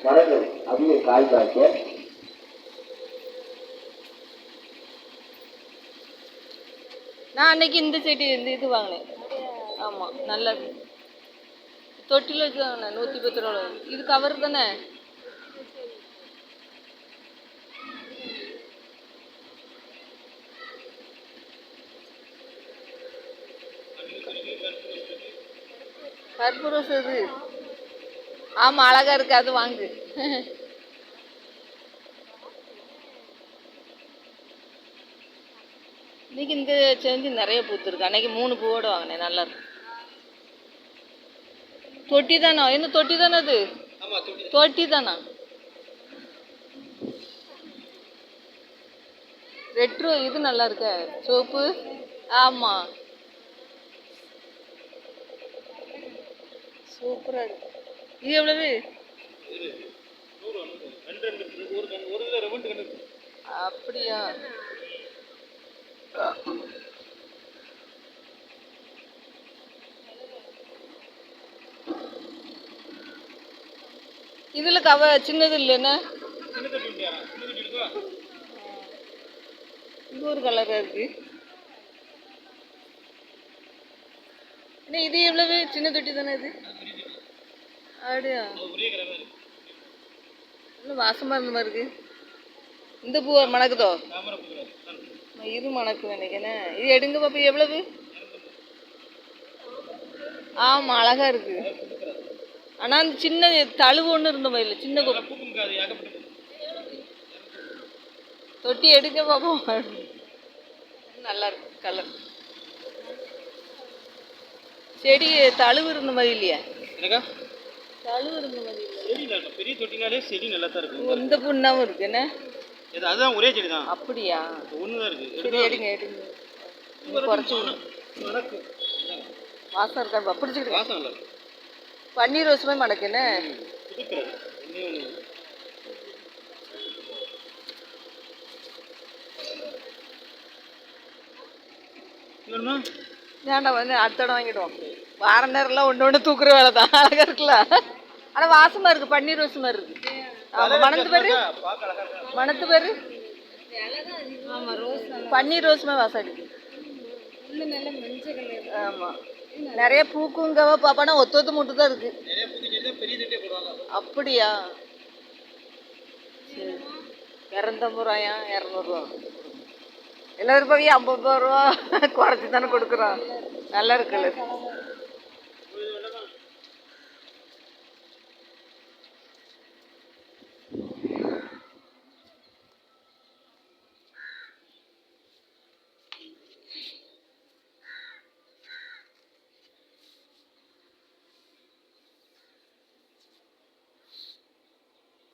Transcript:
மரங்கள் அதிக காய் காய்க்க. நான் அன்னைக்கு இந்த செடி இது வாங்கினேன். ஆமாம், நல்லது. தொட்டியில் வச்சு வாங்கினேன், 110 ரூபா. இது கவர் தானே? கருப்பு ரோஸ் அது. ஆமாம், அழகா இருக்கு, அது வாங்கு. இன்னைக்கு இந்த செஞ்சு நிறைய பூத்துருக்கு. அன்னைக்கு 3 பூவோடு வாங்கினேன், நல்லா இருக்கு. தொட்டி தானா? என்ன தொட்டி தானே அது? தொட்டி தானா? ரெட்ரோ இது நல்லா இருக்க, சோப்பு. ஆமாம், சூப்பராக இருக்கு. இது எவ்வளவு? அப்படியா? இதுல சின்னது இல்லைன்னா இது ஒரு கலரா இருக்கு. இது எவ்வளவு? சின்ன தொட்டி தானே இது? அப்படியா? இன்னும் வாசமா இருந்த மாதிரி இருக்கு. இந்த பூ மணக்குதோ? இது மணக்கு நினைக்கிறேன். இது எடுங்க பாப்பா, எவ்வளவு? ஆமா, அழகா இருக்கு. ஆனா அந்த சின்ன தழுவு ஒண்ணு இருந்த மாதிரி இல்லை, சின்ன தொட்டி எடுக்க பாப்போம். நல்லா இருக்கு கலர். செடி தழுவு இருந்த மாதிரி இல்லையா? தழுவு இருந்த மாதிரி இல்லை. பெரிய தொட்டினாலே செடி நல்லா தான் இருக்கு. இந்த புண்ணாவும் இருக்கு என்ன? அதுதான் ஒரே செடி தான். அப்படியா? ஒண்ணுதான் இருக்கு. சரி, எடுங்க எடுங்க. குறைச்சி வாசம் இருக்கா? பிடிச்சிக்கிட்டு வாசம் இல்லை. பன்னீர் ரோஸ் மாதிரி மணக்கு என்ன? வேண்டாம், வந்து அடுத்த இடம் வாங்கிடுவோம். வார நேரம்லாம் ஒன்று தூக்குற வேலை தான். அழகா இருக்குல்ல, ஆனால் வாசமாக இருக்குது. பன்னீர் ரோஸ் மாதிரி இருக்கு. ஆமாம், மணத்து பேரு, மணத்து பேரு. ஆமாம், ரோஸ் பன்னீர் ரோஸ் மாதிரி வாசம் அடிக்குது. ஆமாம், நிறைய பூக்குங்கவா பாப்பானா ஒத்து மட்டும் தான் இருக்கு. அப்படியா? சரி, 250 ரூபாயா? 200 ரூபா. எல்லாரும் ரூபாயும் 50 ரூபா குறைச்சி தானே கொடுக்குறோம். நல்லா இருக்குல்ல.